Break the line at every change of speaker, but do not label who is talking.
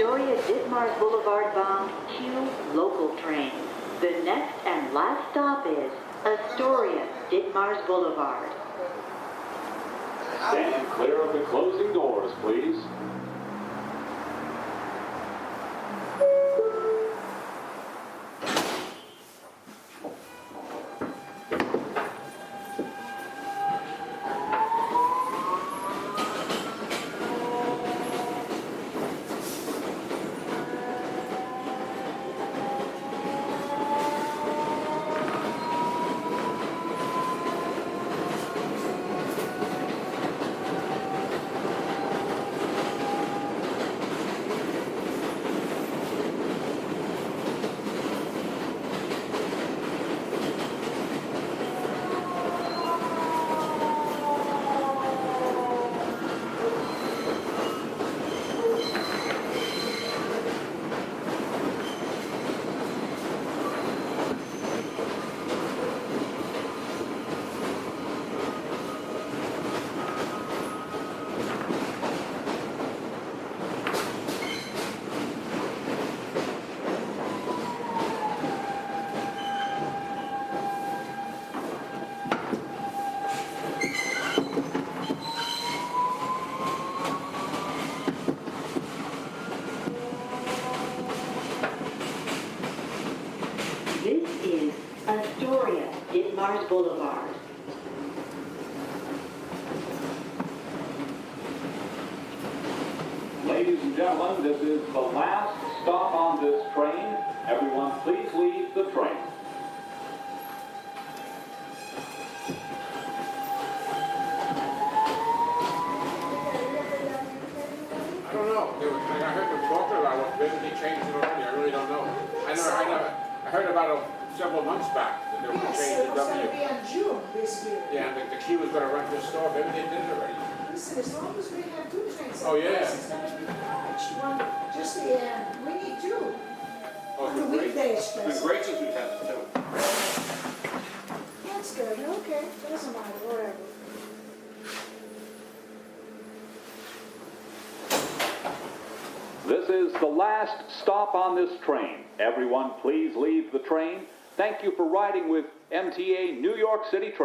Astoria Ditmars Boulevard bound Q local train. The next and last stop is Astoria Ditmars Boulevard.
Stand clear of the closing doors, please.
This is Astoria Ditmars Boulevard.
Ladies and gentlemen, this is the last stop on this train. Everyone, please leave the train.
I don't know. I heard them talking about what maybe they changed it already. I really don't know. I heard about it several months back that they were going to change
Yes, it
the
was going to
W.
be on June this year.
Yeah, and the Q was going to run to the store. Maybe they did it already.
Listen, as long as we have two trains.
Oh, yeah.
It's going to be much. One, just the, we need two.
Oh,
On the weekdays,
It's been
Chris.
great since we've had the two.
That's good, okay, doesn't matter, whatever.
This is the last stop on this train. Everyone, please leave the train. Thank you for riding with MTA New York City Train.